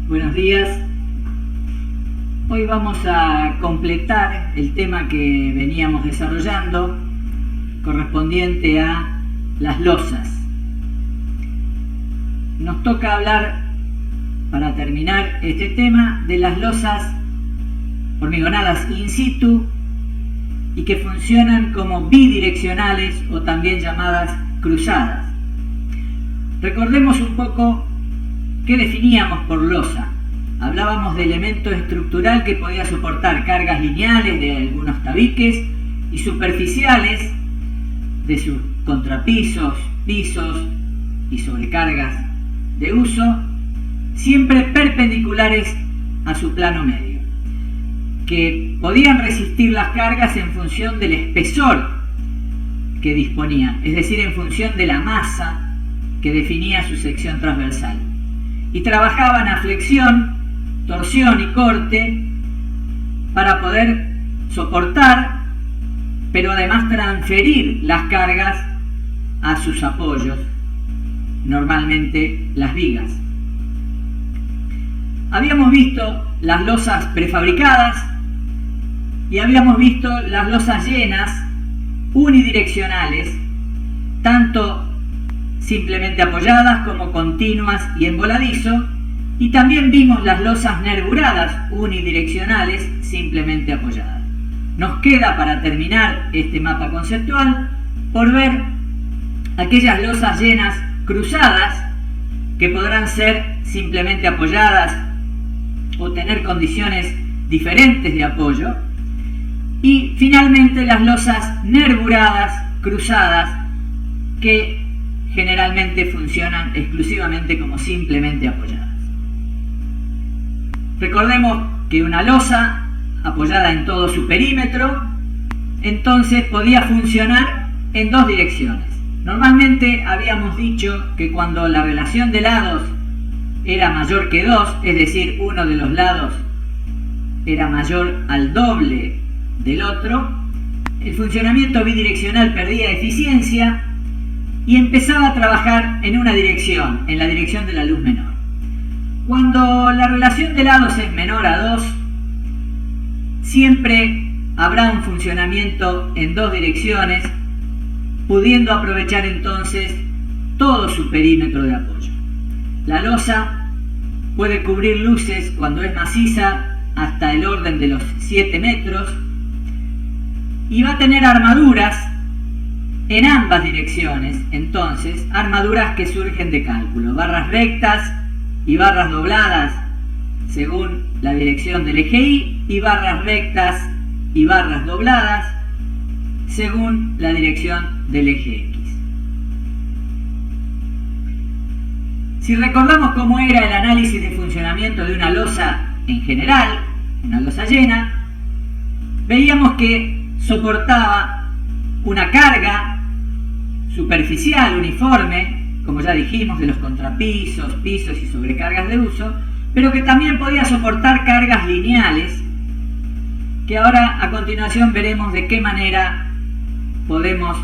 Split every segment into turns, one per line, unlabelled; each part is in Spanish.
Buenos días. Hoy vamos a completar el tema que veníamos desarrollando correspondiente a las losas. Nos toca hablar, para terminar este tema, de las losas hormigonadas in situ y que funcionan como bidireccionales o también llamadas cruzadas. Recordemos un poco qué definíamos por losa. Hablábamos de elemento estructural que podía soportar cargas lineales de algunos tabiques y superficiales de sus contrapisos, pisos y sobrecargas de uso, siempre perpendiculares a su plano medio, que podían resistir las cargas en función del espesor que disponían, es decir, en función de la masa que definía su sección transversal, y trabajaban a flexión, torsión y corte para poder soportar, pero además transferir las cargas a sus apoyos, normalmente las vigas. Habíamos visto las losas prefabricadas y habíamos visto las losas llenas unidireccionales, tanto simplemente apoyadas como continuas y en voladizo, y también vimos las losas nervuradas unidireccionales simplemente apoyadas. Nos queda, para terminar este mapa conceptual, por ver aquellas losas llenas cruzadas que podrán ser simplemente apoyadas o tener condiciones diferentes de apoyo, y finalmente las losas nervuradas cruzadas que generalmente funcionan exclusivamente como simplemente apoyadas. Recordemos que una losa apoyada en todo su perímetro entonces podía funcionar en dos direcciones. Normalmente habíamos dicho que cuando la relación de lados era mayor que 2, es decir, uno de los lados era mayor al doble del otro, el funcionamiento bidireccional perdía eficiencia y empezaba a trabajar en una dirección, en la dirección de la luz menor. Cuando la relación de lados es menor a 2, siempre habrá un funcionamiento en dos direcciones, pudiendo aprovechar entonces todo su perímetro de apoyo. La losa puede cubrir luces cuando es maciza hasta el orden de los 7 metros y va a tener armaduras en ambas direcciones, entonces, armaduras que surgen de cálculo, barras rectas y barras dobladas según la dirección del eje Y, y barras rectas y barras dobladas según la dirección del eje X. Si recordamos cómo era el análisis de funcionamiento de una losa en general, una losa llena, veíamos que soportaba una carga superficial, uniforme, como ya dijimos, de los contrapisos, pisos y sobrecargas de uso, pero que también podía soportar cargas lineales, que ahora a continuación veremos de qué manera podemos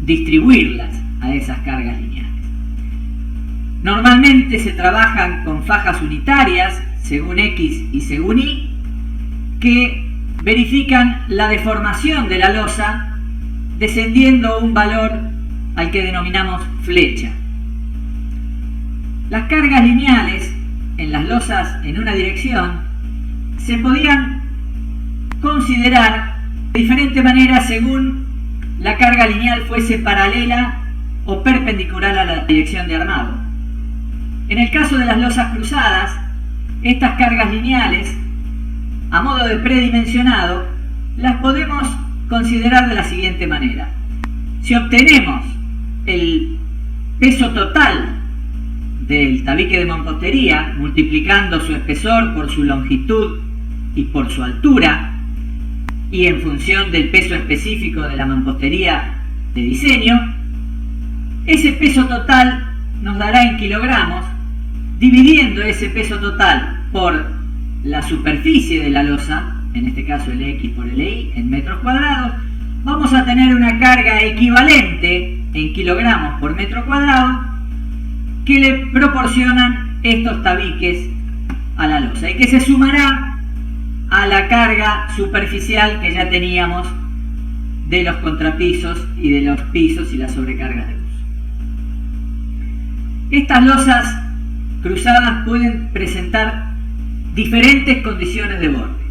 distribuirlas a esas cargas lineales. Normalmente se trabajan con fajas unitarias, según X y según Y, que verifican la deformación de la losa descendiendo un valor al que denominamos flecha. Las cargas lineales en las losas en una dirección se podían considerar de diferente manera según la carga lineal fuese paralela o perpendicular a la dirección de armado. En el caso de las losas cruzadas, estas cargas lineales, a modo de predimensionado, las podemos considerar de la siguiente manera. Si obtenemos el peso total del tabique de mampostería multiplicando su espesor por su longitud y por su altura, y en función del peso específico de la mampostería de diseño, ese peso total nos dará en kilogramos. Dividiendo ese peso total por la superficie de la losa, en este caso el X por el Y, en metros cuadrados, vamos a tener una carga equivalente en kilogramos por metro cuadrado que le proporcionan estos tabiques a la losa y que se sumará a la carga superficial que ya teníamos de los contrapisos y de los pisos y las sobrecargas de luz. Estas losas cruzadas pueden presentar diferentes condiciones de borde.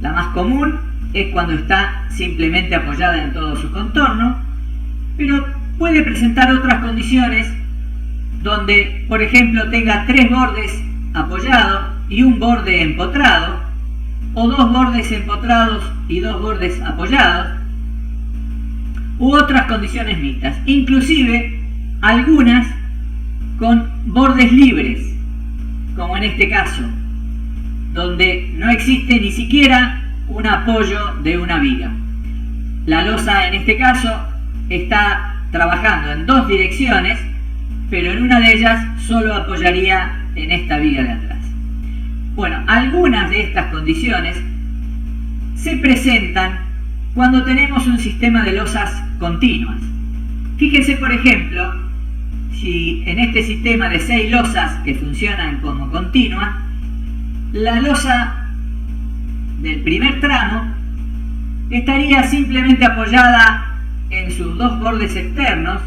La más común es cuando está simplemente apoyada en todo su contorno, pero puede presentar otras condiciones donde, por ejemplo, tenga 3 bordes apoyados y un borde empotrado, o 2 bordes empotrados y 2 bordes apoyados, u otras condiciones mixtas, inclusive algunas con bordes libres, como en este caso, donde no existe ni siquiera un apoyo de una viga. La losa en este caso está trabajando en 2 direcciones, pero en una de ellas solo apoyaría en esta viga de atrás. Bueno, algunas de estas condiciones se presentan cuando tenemos un sistema de losas continuas. Fíjense, por ejemplo, si en este sistema de 6 losas que funcionan como continuas, la losa del primer tramo estaría simplemente apoyada en sus 2 bordes externos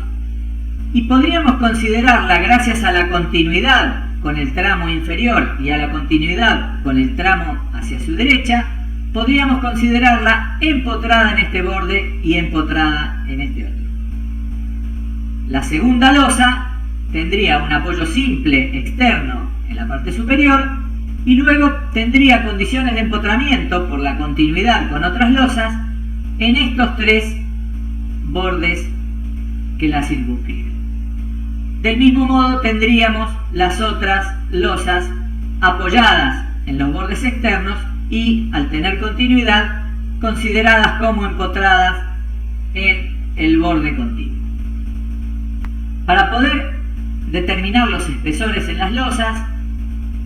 y podríamos considerarla, gracias a la continuidad con el tramo inferior y a la continuidad con el tramo hacia su derecha, podríamos considerarla empotrada en este borde y empotrada en este otro. La segunda losa tendría un apoyo simple externo en la parte superior y luego tendría condiciones de empotramiento por la continuidad con otras losas en estos 3 bordes que la circunscriben. Del mismo modo tendríamos las otras losas apoyadas en los bordes externos y, al tener continuidad, consideradas como empotradas en el borde continuo. Para poder determinar los espesores en las losas,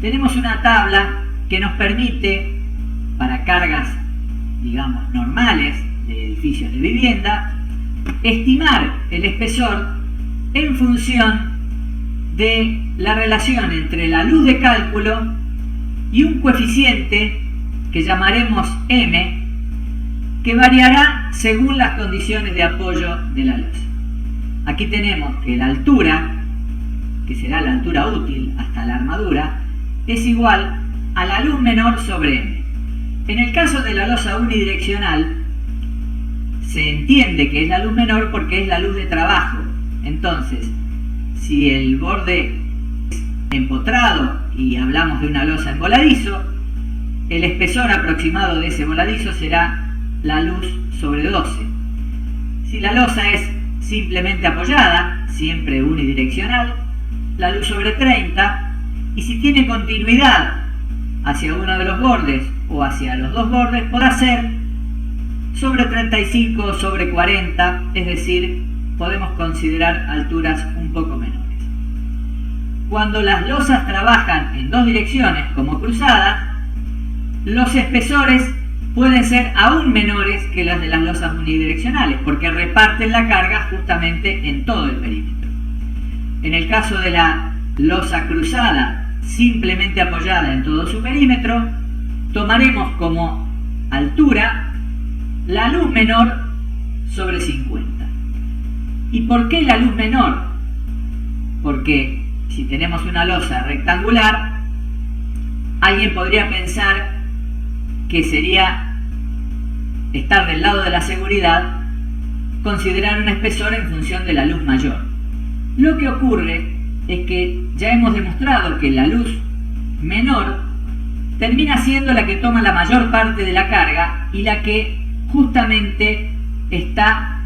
tenemos una tabla que nos permite, para cargas, digamos, normales de edificios de vivienda, estimar el espesor en función de la relación entre la luz de cálculo y un coeficiente que llamaremos M, que variará según las condiciones de apoyo de la losa. Aquí tenemos que la altura, que será la altura útil hasta la armadura, es igual a la luz menor sobre M. En el caso de la losa unidireccional, se entiende que es la luz menor porque es la luz de trabajo. Entonces, si el borde es empotrado y hablamos de una losa en voladizo, el espesor aproximado de ese voladizo será la luz sobre 12. Si la losa es simplemente apoyada, siempre unidireccional, la luz sobre 30, y si tiene continuidad hacia uno de los bordes o hacia los 2 bordes, podrá ser sobre 35 o sobre 40, es decir, podemos considerar alturas un poco menores. Cuando las losas trabajan en 2 direcciones como cruzadas, los espesores pueden ser aún menores que las de las losas unidireccionales, porque reparten la carga justamente en todo el perímetro. En el caso de la losa cruzada, simplemente apoyada en todo su perímetro, tomaremos como altura la luz menor sobre 50. ¿Y por qué la luz menor? Porque si tenemos una losa rectangular, alguien podría pensar que sería estar del lado de la seguridad, considerar un espesor en función de la luz mayor. Lo que ocurre es que ya hemos demostrado que la luz menor termina siendo la que toma la mayor parte de la carga y la que justamente está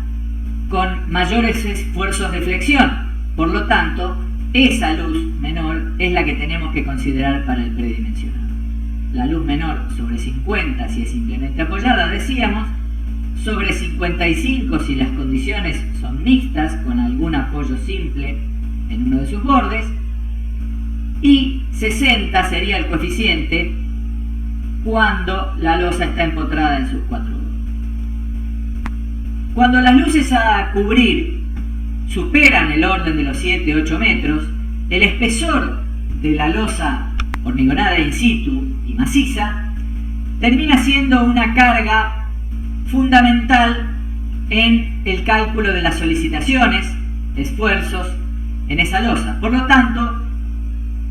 con mayores esfuerzos de flexión. Por lo tanto, esa luz menor es la que tenemos que considerar para el predimensionado. La luz menor sobre 50 si es simplemente apoyada, decíamos, sobre 55 si las condiciones son mixtas con algún apoyo simple en uno de sus bordes, y 60 sería el coeficiente cuando la losa está empotrada en sus 4 bordes. Cuando las luces a cubrir superan el orden de los 7-8 metros, el espesor de la losa hormigonada in situ y maciza, termina siendo una carga fundamental en el cálculo de las solicitaciones, esfuerzos en esa losa. Por lo tanto,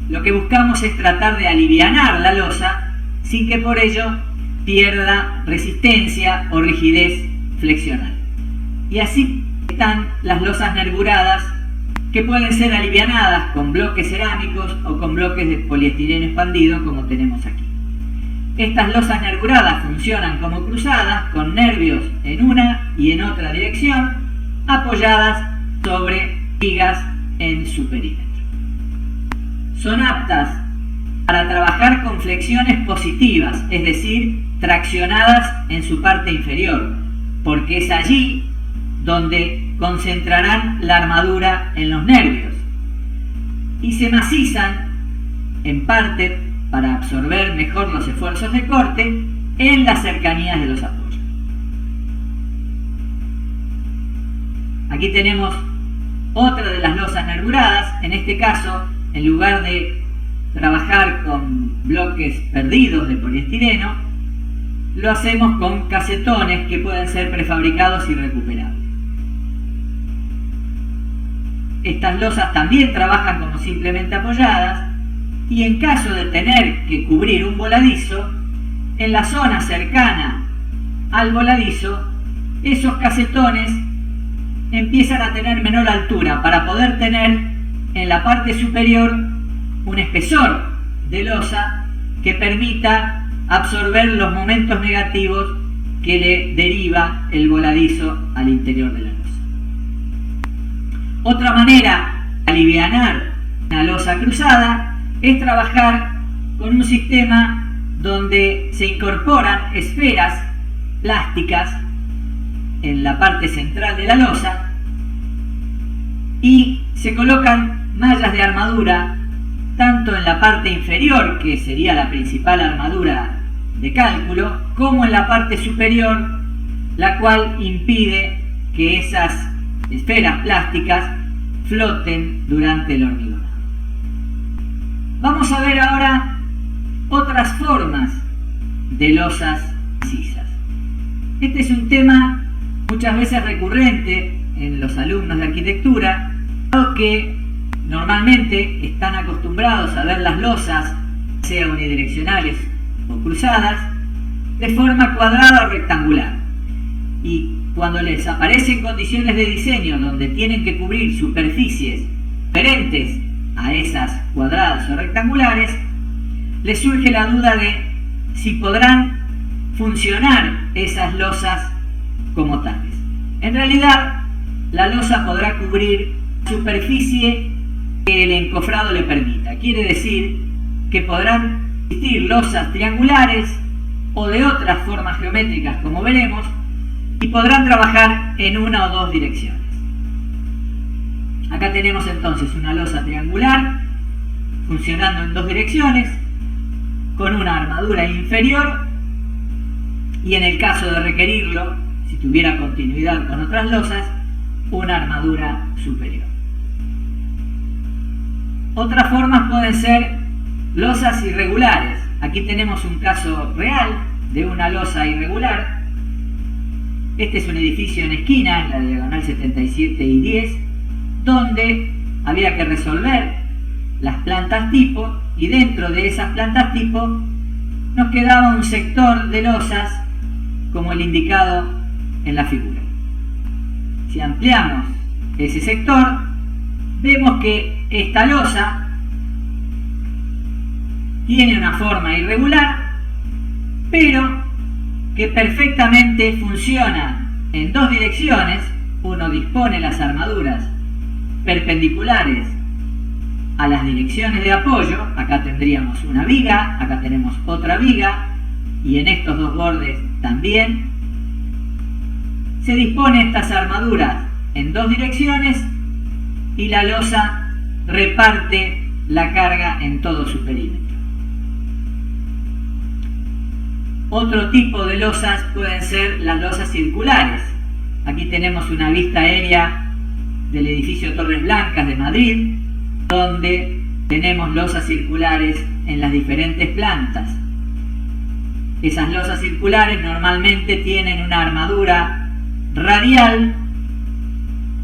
lo que buscamos es tratar de alivianar la losa sin que por ello pierda resistencia o rigidez flexional. Y así están las losas nervuradas, que pueden ser alivianadas con bloques cerámicos o con bloques de poliestireno expandido, como tenemos aquí. Estas losas nervuradas funcionan como cruzadas, con nervios en una y en otra dirección, apoyadas sobre vigas en su perímetro. Son aptas para trabajar con flexiones positivas, es decir, traccionadas en su parte inferior, porque es allí donde concentrarán la armadura en los nervios, y se macizan en parte para absorber mejor los esfuerzos de corte en las cercanías de los apoyos. Aquí tenemos otra de las losas nervuradas. En este caso, en lugar de trabajar con bloques perdidos de poliestireno, lo hacemos con casetones que pueden ser prefabricados y recuperables. Estas losas también trabajan como simplemente apoyadas, y en caso de tener que cubrir un voladizo, en la zona cercana al voladizo, esos casetones empiezan a tener menor altura para poder tener en la parte superior un espesor de losa que permita absorber los momentos negativos que le deriva el voladizo al interior de la losa. Otra manera de alivianar una losa cruzada es trabajar con un sistema donde se incorporan esferas plásticas en la parte central de la losa y se colocan mallas de armadura tanto en la parte inferior, que sería la principal armadura de cálculo, como en la parte superior, la cual impide que esas esferas plásticas floten durante el hormigonado. Vamos a ver ahora otras formas de losas macizas. Este es un tema muchas veces recurrente en los alumnos de arquitectura, dado que normalmente están acostumbrados a ver las losas, sea unidireccionales o cruzadas, de forma cuadrada o rectangular. Y cuando les aparecen condiciones de diseño donde tienen que cubrir superficies diferentes a esas cuadradas o rectangulares, les surge la duda de si podrán funcionar esas losas como tales. En realidad, la losa podrá cubrir superficie que el encofrado le permita. Quiere decir que podrán existir losas triangulares o de otras formas geométricas, como veremos, y podrán trabajar en una o dos direcciones. Acá tenemos entonces una losa triangular funcionando en dos direcciones con una armadura inferior y, en el caso de requerirlo, si tuviera continuidad con otras losas, una armadura superior. Otras formas pueden ser losas irregulares. Aquí tenemos un caso real de una losa irregular. Este es un edificio en esquina, en la diagonal 77 y 10, donde había que resolver las plantas tipo, y dentro de esas plantas tipo nos quedaba un sector de losas como el indicado en la figura. Si ampliamos ese sector, vemos que esta losa tiene una forma irregular, pero que perfectamente funciona en dos direcciones. Uno dispone las armaduras perpendiculares a las direcciones de apoyo. Acá tendríamos una viga, acá tenemos otra viga, y en estos dos bordes también. Se dispone estas armaduras en dos direcciones y la losa reparte la carga en todo su perímetro. Otro tipo de losas pueden ser las losas circulares. Aquí tenemos una vista aérea del edificio Torres Blancas de Madrid, donde tenemos losas circulares en las diferentes plantas. Esas losas circulares normalmente tienen una armadura radial,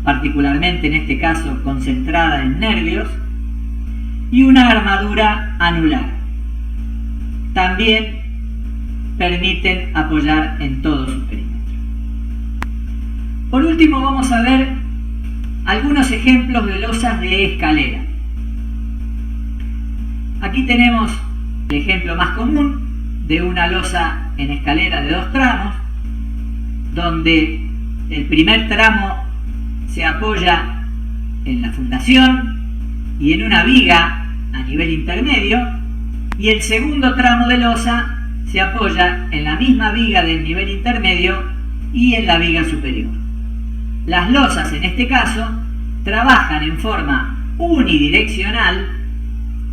particularmente en este caso concentrada en nervios, y una armadura anular. También permiten apoyar en todo su perímetro. Por último, vamos a ver algunos ejemplos de losas de escalera. Aquí tenemos el ejemplo más común de una losa en escalera de 2 tramos, donde el primer tramo se apoya en la fundación y en una viga a nivel intermedio, y el segundo tramo de losa se apoya en la misma viga del nivel intermedio y en la viga superior. Las losas en este caso trabajan en forma unidireccional,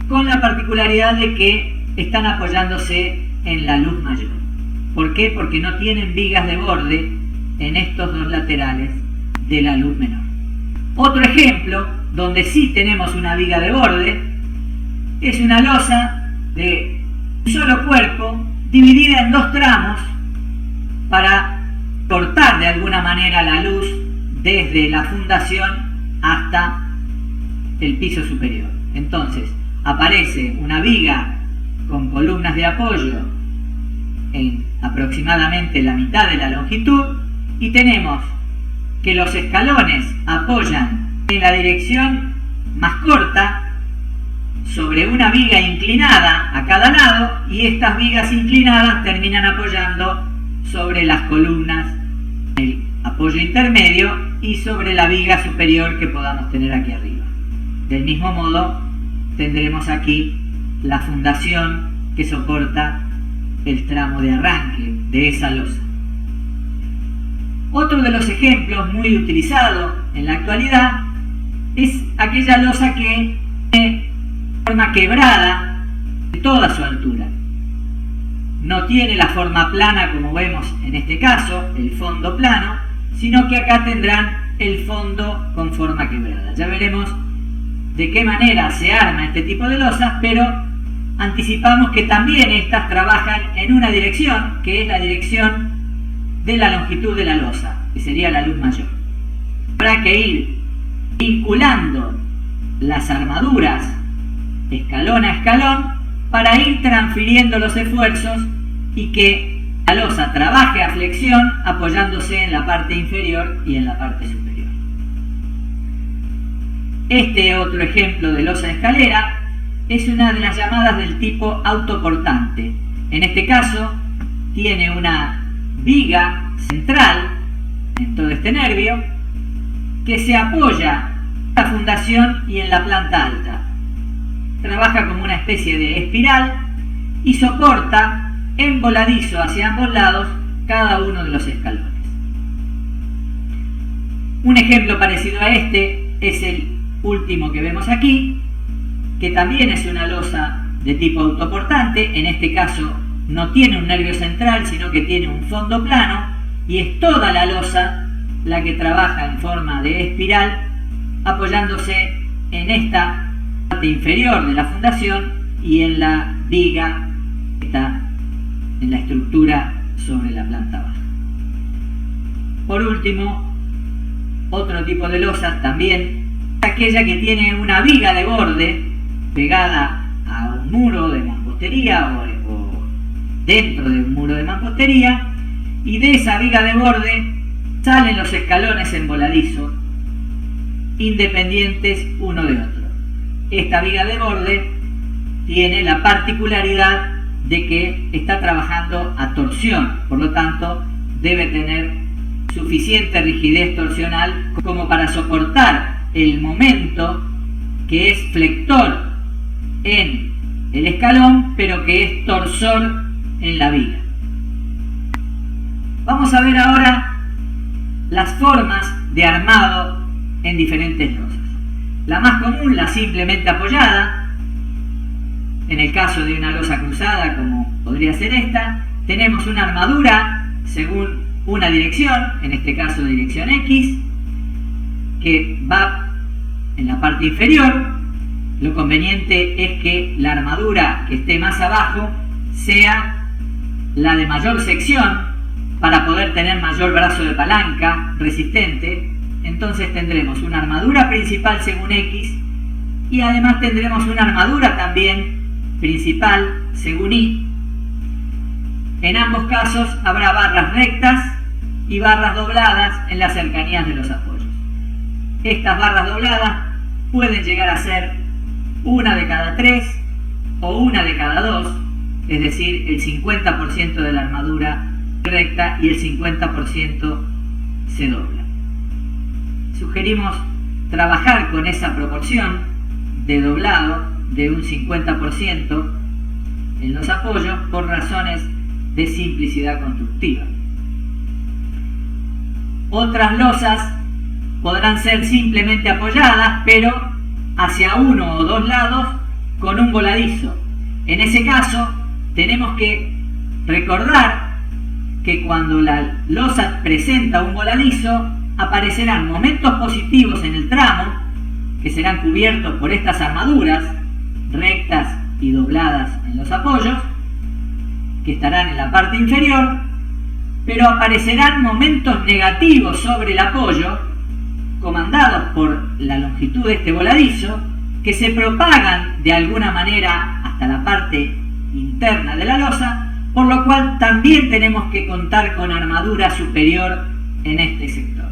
con la particularidad de que están apoyándose en la luz mayor. ¿Por qué? Porque no tienen vigas de borde en estos dos laterales de la luz menor. Otro ejemplo donde sí tenemos una viga de borde es una losa de un solo cuerpo dividida en 2 tramos para cortar de alguna manera la luz desde la fundación hasta el piso superior. Entonces aparece una viga con columnas de apoyo en aproximadamente la mitad de la longitud, y tenemos que los escalones apoyan en la dirección más corta sobre una viga inclinada a cada lado, y estas vigas inclinadas terminan apoyando sobre las columnas, el apoyo intermedio y sobre la viga superior que podamos tener aquí arriba. Del mismo modo tendremos aquí la fundación que soporta el tramo de arranque de esa losa. Otro de los ejemplos muy utilizado en la actualidad es aquella losa que tiene forma quebrada de toda su altura. No tiene la forma plana como vemos en este caso, el fondo plano, sino que acá tendrán el fondo con forma quebrada. Ya veremos de qué manera se arma este tipo de losas, pero anticipamos que también estas trabajan en una dirección, que es la dirección de la longitud de la losa, que sería la luz mayor. Habrá que ir vinculando las armaduras escalón a escalón para ir transfiriendo los esfuerzos y que la losa trabaje a flexión apoyándose en la parte inferior y en la parte superior. Este otro ejemplo de losa de escalera es una de las llamadas del tipo autoportante. En este caso tiene una viga central en todo este nervio que se apoya en la fundación y en la planta alta. Trabaja como una especie de espiral y soporta en voladizo hacia ambos lados cada uno de los escalones. Un ejemplo parecido a este es el último que vemos aquí, que también es una losa de tipo autoportante. En este caso no tiene un nervio central, sino que tiene un fondo plano, y es toda la losa la que trabaja en forma de espiral, apoyándose en esta parte inferior de la fundación y en la viga que está en la estructura sobre la planta baja. Por último, otro tipo de losa también es aquella que tiene una viga de borde pegada a un muro de mampostería o dentro de un muro de mampostería, y de esa viga de borde salen los escalones en voladizo, independientes uno de otro. Esta viga de borde tiene la particularidad de que está trabajando a torsión, por lo tanto debe tener suficiente rigidez torsional como para soportar el momento que es flector en el escalón, pero que es torsor en la viga. Vamos a ver ahora las formas de armado en diferentes losas. La más común, la simplemente apoyada. En el caso de una losa cruzada, como podría ser esta, tenemos una armadura según una dirección, en este caso dirección X, que va en la parte inferior, lo conveniente es que la armadura que esté más abajo sea la de mayor sección para poder tener mayor brazo de palanca resistente. Entonces tendremos una armadura principal según X y además tendremos una armadura también principal según Y. En ambos casos habrá barras rectas y barras dobladas en las cercanías de los apoyos. Estas barras dobladas pueden llegar a ser una de cada 3 o una de cada 2, es decir, el 50% de la armadura recta y el 50% se dobla. Sugerimos trabajar con esa proporción de doblado de un 50% en los apoyos por razones de simplicidad constructiva. Otras losas podrán ser simplemente apoyadas, pero hacia uno o dos lados con un voladizo. En ese caso, tenemos que recordar que cuando la losa presenta un voladizo, aparecerán momentos positivos en el tramo, que serán cubiertos por estas armaduras, rectas y dobladas en los apoyos, que estarán en la parte inferior, pero aparecerán momentos negativos sobre el apoyo, comandados por la longitud de este voladizo, que se propagan de alguna manera hasta la parte interna de la losa, por lo cual también tenemos que contar con armadura superior en este sector.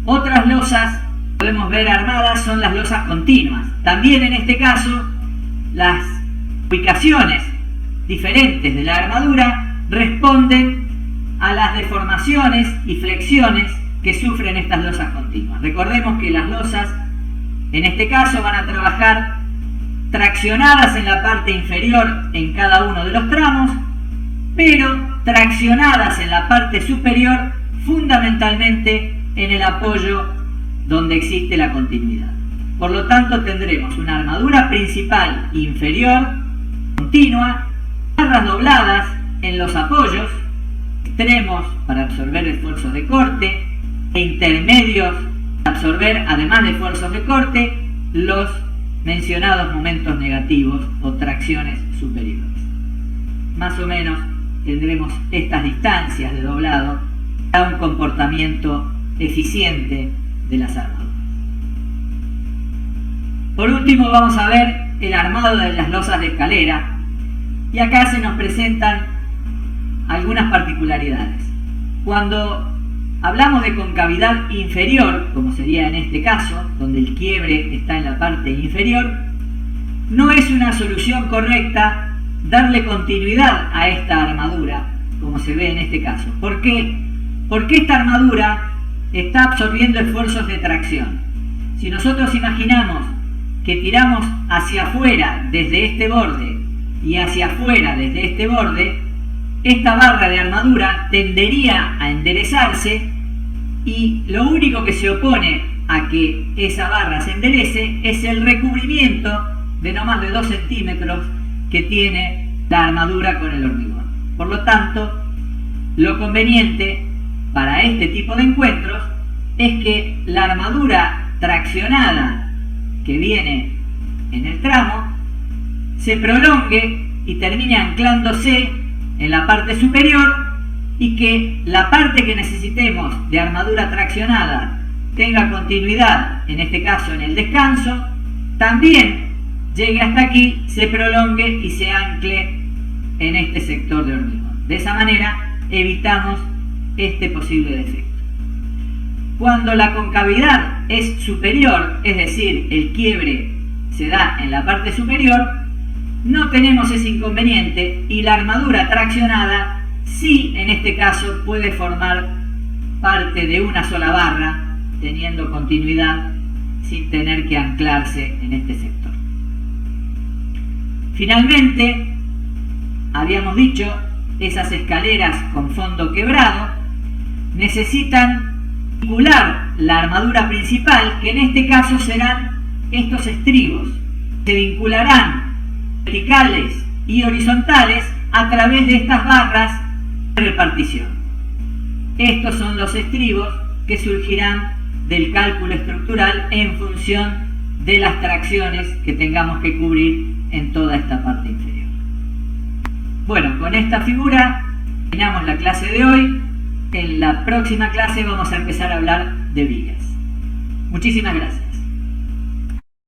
Otras losas podemos ver armadas son las losas continuas. También en este caso, las ubicaciones diferentes de la armadura responden a las deformaciones y flexiones que sufren estas losas continuas. Recordemos que las losas en este caso van a trabajar traccionadas en la parte inferior en cada uno de los tramos, pero traccionadas en la parte superior fundamentalmente en el apoyo donde existe la continuidad. Por lo tanto tendremos una armadura principal inferior continua, barras dobladas en los apoyos, extremos para absorber esfuerzos de corte e intermedios para absorber, además de esfuerzos de corte, los mencionados momentos negativos o tracciones superiores. Más o menos tendremos estas distancias de doblado para un comportamiento eficiente de las armaduras. Por último vamos a ver el armado de las losas de escalera, y acá se nos presentan algunas particularidades. Cuando hablamos de concavidad inferior, como sería en este caso, donde el quiebre está en la parte inferior, no es una solución correcta darle continuidad a esta armadura, como se ve en este caso. ¿Por qué? Porque esta armadura está absorbiendo esfuerzos de tracción. Si nosotros imaginamos que tiramos hacia afuera desde este borde y hacia afuera desde este borde, esta barra de armadura tendería a enderezarse, y lo único que se opone a que esa barra se enderece es el recubrimiento de no más de 2 centímetros que tiene la armadura con el hormigón. Por lo tanto, lo conveniente para este tipo de encuentros es que la armadura traccionada que viene en el tramo se prolongue y termine anclándose en la parte superior, y que la parte que necesitemos de armadura traccionada tenga continuidad, en este caso en el descanso, también llegue hasta aquí, se prolongue y se ancle en este sector de hormigón. De esa manera evitamos este posible defecto. Cuando la concavidad es superior, es decir, el quiebre se da en la parte superior, no tenemos ese inconveniente, y la armadura traccionada sí, en este caso, puede formar parte de una sola barra, teniendo continuidad sin tener que anclarse en este sector. Finalmente, habíamos dicho, esas escaleras con fondo quebrado necesitan vincular la armadura principal, que en este caso serán estos estribos. Se vincularán verticales y horizontales a través de estas barras de repartición. Estos son los estribos que surgirán del cálculo estructural en función de las tracciones que tengamos que cubrir en toda esta parte inferior. Bueno, con esta figura terminamos la clase de hoy. En la próxima clase vamos a empezar a hablar de vigas. Muchísimas gracias.